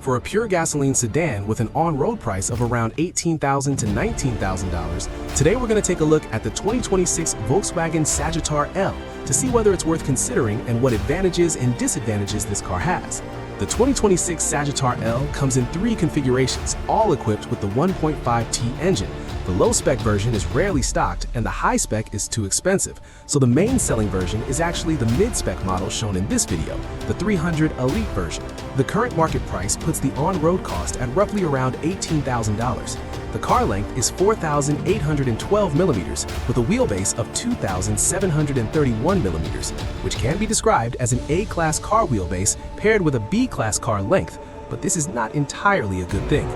For a pure gasoline sedan with an on-road price of around $18,000 to $19,000, today we're going to take a look at the 2026 Volkswagen Sagitar L to see whether it's worth considering and what advantages and disadvantages this car has. The 2026 Sagitar L comes in 3 configurations, all equipped with the 1.5T engine. The low-spec version is rarely stocked and the high-spec is too expensive, so the main selling version is actually the mid-spec model shown in this video, the 300 Elite version. The current market price puts the on-road cost at roughly around $18,000. The car length is 4,812 millimeters with a wheelbase of 2,731 millimeters, which can be described as an A-class car wheelbase paired with a B-class car length, but this is not entirely a good thing.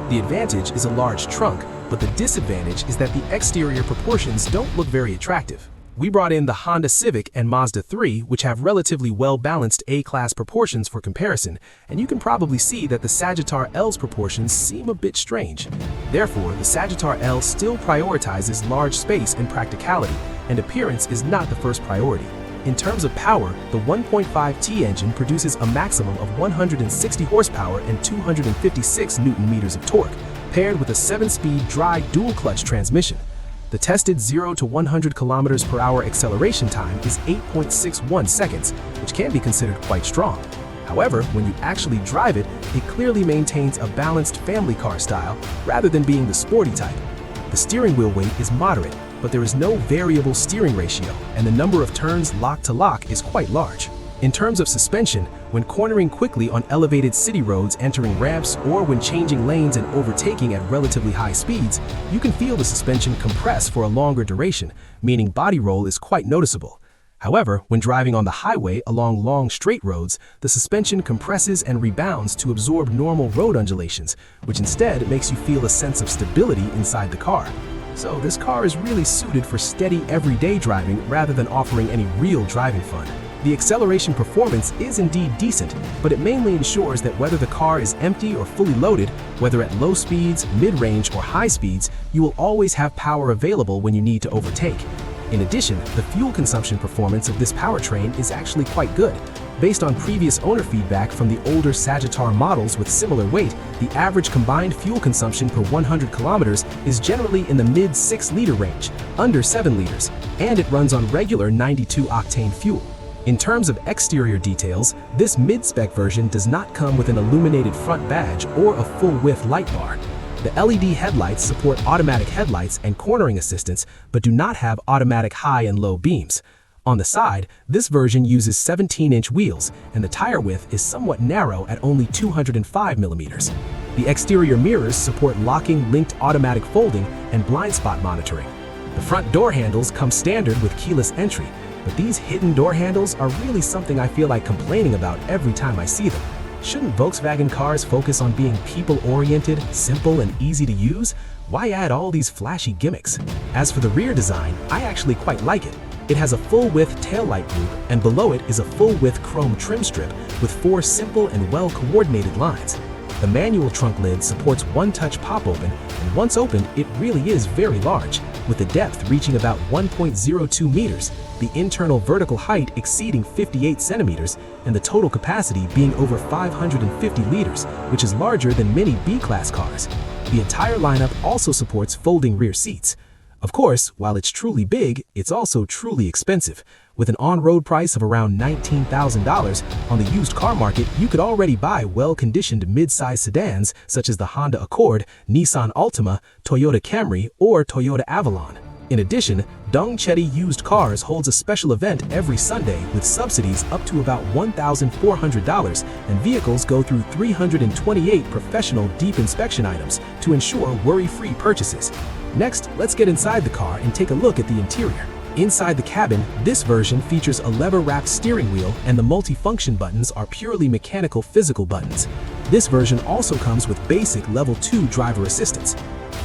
The advantage is a large trunk, but the disadvantage is that the exterior proportions don't look very attractive. We brought in the Honda Civic and Mazda 3, which have relatively well-balanced A-class proportions for comparison, and you can probably see that the Sagitar L's proportions seem a bit strange. Therefore, the Sagitar L still prioritizes large space and practicality, and appearance is not the first priority. In terms of power, the 1.5T engine produces a maximum of 160 horsepower and 256 Nm of torque, paired with a 7-speed dry dual-clutch transmission. The tested 0 to 100 km/h acceleration time is 8.61 seconds, which can be considered quite strong. However, when you actually drive it, it clearly maintains a balanced family car style rather than being the sporty type. The steering wheel weight is moderate, but there is no variable steering ratio, and the number of turns lock to lock is quite large. In terms of suspension, when cornering quickly on elevated city roads entering ramps or when changing lanes and overtaking at relatively high speeds, you can feel the suspension compress for a longer duration, meaning body roll is quite noticeable. However, when driving on the highway along long straight roads, the suspension compresses and rebounds to absorb normal road undulations, which instead makes you feel a sense of stability inside the car. So this car is really suited for steady everyday driving rather than offering any real driving fun. The acceleration performance is indeed decent, but it mainly ensures that whether the car is empty or fully loaded, whether at low speeds, mid-range, or high speeds, you will always have power available when you need to overtake. In addition, the fuel consumption performance of this powertrain is actually quite good. Based on previous owner feedback from the older Sagitar models with similar weight, the average combined fuel consumption per 100 kilometers is generally in the mid-6-liter range, under 7 liters, and it runs on regular 92-octane fuel. In terms of exterior details, this mid-spec version does not come with an illuminated front badge or a full-width light bar. The LED headlights support automatic headlights and cornering assistance, but do not have automatic high and low beams. On the side, this version uses 17-inch wheels, and the tire width is somewhat narrow at only 205 millimeters. The exterior mirrors support locking, linked automatic folding, and blind spot monitoring. The front door handles come standard with keyless entry, but these hidden door handles are really something I feel like complaining about every time I see them. Shouldn't Volkswagen cars focus on being people-oriented, simple, and easy to use? Why add all these flashy gimmicks? As for the rear design, I actually quite like it. It has a full-width taillight group, and below it is a full-width chrome trim strip with 4 simple and well-coordinated lines. The manual trunk lid supports one-touch pop-open, and once opened, it really is very large, with the depth reaching about 1.02 meters, the internal vertical height exceeding 58 centimeters, and the total capacity being over 550 liters, which is larger than many B-class cars. The entire lineup also supports folding rear seats. Of course, while it's truly big, it's also truly expensive. With an on-road price of around $19,000, on the used car market, you could already buy well-conditioned mid-size sedans such as the Honda Accord, Nissan Altima, Toyota Camry, or Toyota Avalon. In addition, Dongchetti Used Cars holds a special event every Sunday with subsidies up to about $1,400, and vehicles go through 328 professional deep inspection items to ensure worry-free purchases. Next, let's get inside the car and take a look at the interior. Inside the cabin, this version features a lever-wrapped steering wheel, and the multifunction buttons are purely mechanical physical buttons. This version also comes with basic Level 2 driver assistance.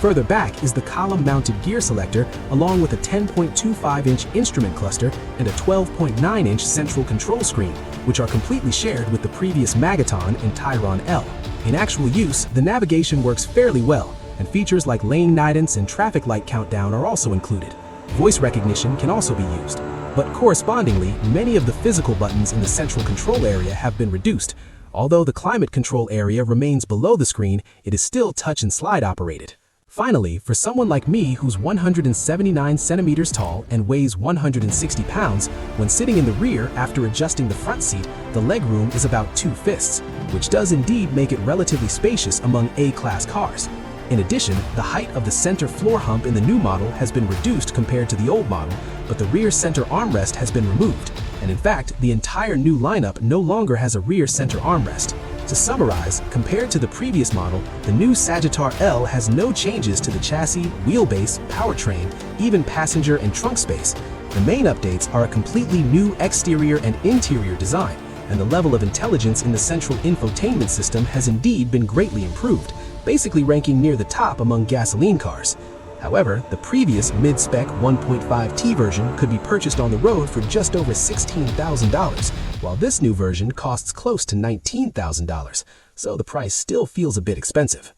Further back is the column-mounted gear selector, along with a 10.25-inch instrument cluster and a 12.9-inch central control screen, which are completely shared with the previous Magaton and Tayron L. In actual use, the navigation works fairly well, and features like lane guidance and traffic light countdown are also included. Voice recognition can also be used, but correspondingly, many of the physical buttons in the central control area have been reduced. Although the climate control area remains below the screen, it is still touch and slide operated. Finally, for someone like me who's 179 centimeters tall and weighs 160 pounds, when sitting in the rear after adjusting the front seat, the legroom is about 2 fists, which does indeed make it relatively spacious among A-class cars. In addition, the height of the center floor hump in the new model has been reduced compared to the old model, but the rear center armrest has been removed. And in fact, the entire new lineup no longer has a rear center armrest. To summarize, compared to the previous model, the new Sagitar L has no changes to the chassis, wheelbase, powertrain, even passenger and trunk space. The main updates are a completely new exterior and interior design, and the level of intelligence in the central infotainment system has indeed been greatly improved, basically ranking near the top among gasoline cars. However, the previous mid-spec 1.5T version could be purchased on the road for just over $16,000, while this new version costs close to $19,000, so the price still feels a bit expensive.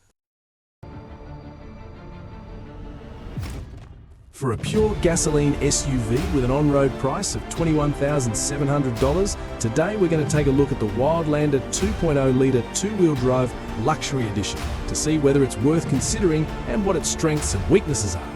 For a pure gasoline SUV with an on-road price of $21,700, today we're going to take a look at the Wildlander 2.0-litre two-wheel drive luxury edition to see whether it's worth considering and what its strengths and weaknesses are.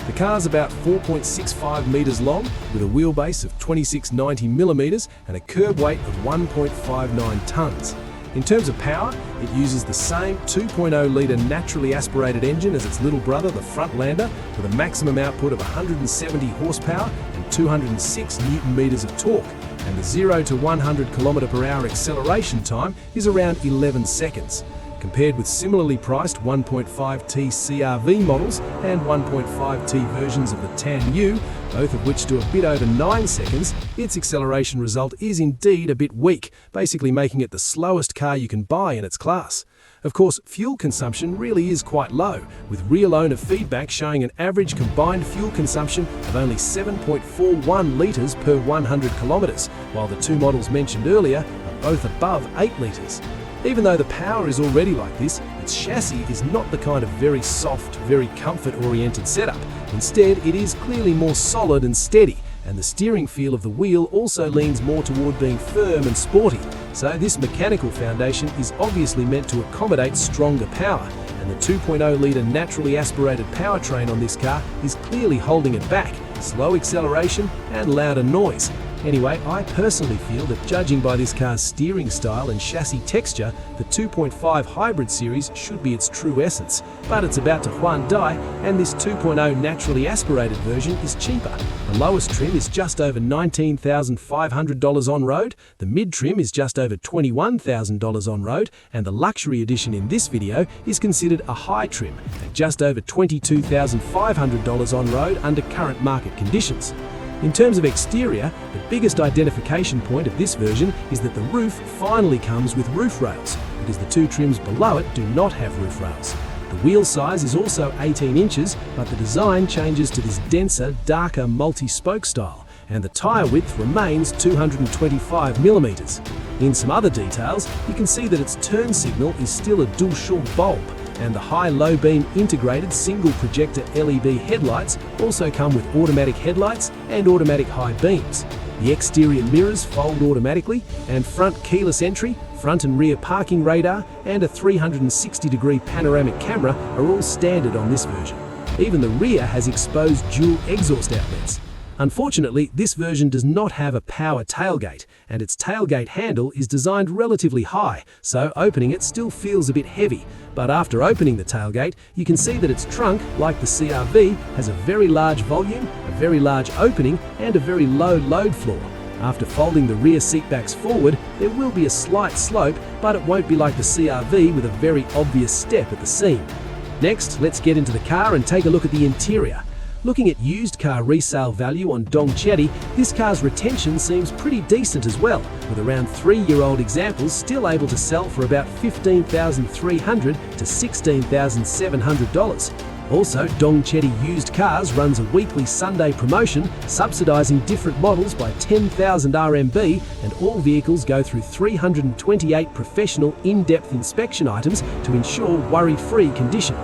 The car's about 4.65 metres long with a wheelbase of 2690mm and a curb weight of 1.59 tonnes. In terms of power, it uses the same 2.0-litre naturally aspirated engine as its little brother, the Frontlander, with a maximum output of 170 horsepower and 206 Newton-meters of torque, and the 0 to 100 km/h acceleration time is around 11 seconds. Compared with similarly priced 1.5T CR-V models and 1.5T versions of the Tan-U, both of which do a bit over 9 seconds, its acceleration result is indeed a bit weak, basically making it the slowest car you can buy in its class. Of course, fuel consumption really is quite low, with real owner feedback showing an average combined fuel consumption of only 7.41 litres per 100 kilometres, while the two models mentioned earlier are both above 8 litres. Even though the power is already like this, its chassis is not the kind of very soft, very comfort-oriented setup. Instead, it is clearly more solid and steady, and the steering feel of the wheel also leans more toward being firm and sporty. So this mechanical foundation is obviously meant to accommodate stronger power, and the 2.0-litre naturally aspirated powertrain on this car is clearly holding it back, slow acceleration and louder noise. Anyway, I personally feel that judging by this car's steering style and chassis texture, the 2.5 Hybrid series should be its true essence, but it's about to Hyundai, and this 2.0 naturally aspirated version is cheaper. The lowest trim is just over $19,500 on road, the mid-trim is just over $21,000 on road, and the luxury edition in this video is considered a high trim at just over $22,500 on road under current market conditions. In terms of exterior, the biggest identification point of this version is that the roof finally comes with roof rails, because the two trims below it do not have roof rails. The wheel size is also 18 inches, but the design changes to this denser, darker multi-spoke style, and the tyre width remains 225mm. In some other details, you can see that its turn signal is still a dual-short bulb, and the high-low beam integrated single projector LED headlights also come with automatic headlights and automatic high beams. The exterior mirrors fold automatically, and front keyless entry, front and rear parking radar, and a 360-degree panoramic camera are all standard on this version. Even the rear has exposed dual exhaust outlets. Unfortunately, this version does not have a power tailgate, and its tailgate handle is designed relatively high, so opening it still feels a bit heavy. But after opening the tailgate, you can see that its trunk, like the CR-V, has a very large volume, a very large opening, and a very low load floor. After folding the rear seatbacks forward, there will be a slight slope, but it won't be like the CR-V with a very obvious step at the seam. Next, let's get into the car and take a look at the interior. Looking at used car resale value on Dongchetti, this car's retention seems pretty decent as well, with around 3-year-old examples still able to sell for about $15,300 to $16,700. Also, Dongchetti Used Cars runs a weekly Sunday promotion subsidising different models by 10,000 RMB, and all vehicles go through 328 professional in-depth inspection items to ensure worry-free condition.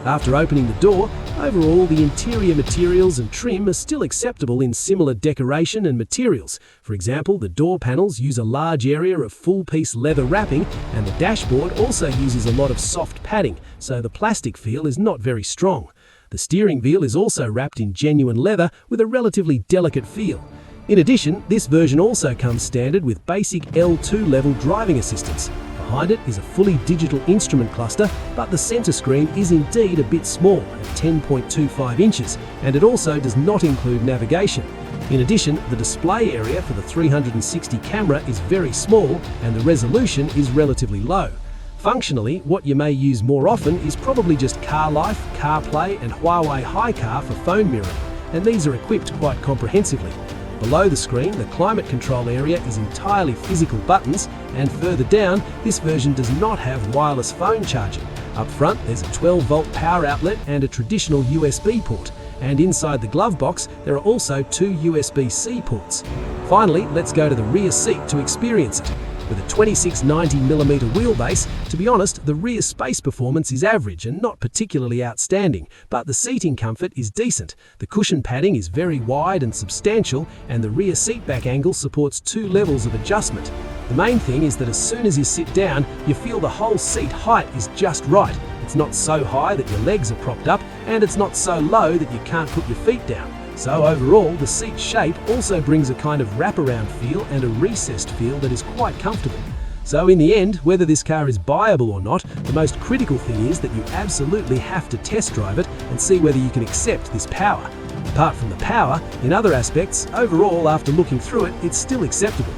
After opening the door, overall the interior materials and trim are still acceptable in similar decoration and materials. For example, the door panels use a large area of full-piece leather wrapping, and the dashboard also uses a lot of soft padding, so the plastic feel is not very strong. The steering wheel is also wrapped in genuine leather with a relatively delicate feel. In addition, this version also comes standard with basic L2 level driving assistance. Behind it is a fully digital instrument cluster, but the center screen is indeed a bit small at 10.25 inches, and it also does not include navigation. In addition, the display area for the 360 camera is very small, and the resolution is relatively low. Functionally, what you may use more often is probably just CarLife, CarPlay, and Huawei HiCar for phone mirroring, and these are equipped quite comprehensively. Below the screen, the climate control area is entirely physical buttons, and further down, this version does not have wireless phone charging. Up front, there's a 12-volt power outlet and a traditional USB port, and inside the glove box, there are also 2 USB-C ports. Finally, let's go to the rear seat to experience it. With a 2690mm wheelbase, to be honest, the rear space performance is average and not particularly outstanding, but the seating comfort is decent. The cushion padding is very wide and substantial, and the rear seatback angle supports 2 levels of adjustment. The main thing is that as soon as you sit down, you feel the whole seat height is just right. It's not so high that your legs are propped up, and it's not so low that you can't put your feet down. So overall, the seat shape also brings a kind of wraparound feel and a recessed feel that is quite comfortable. So in the end, whether this car is buyable or not, the most critical thing is that you absolutely have to test drive it and see whether you can accept this power. Apart from the power, in other aspects, overall after looking through it, it's still acceptable.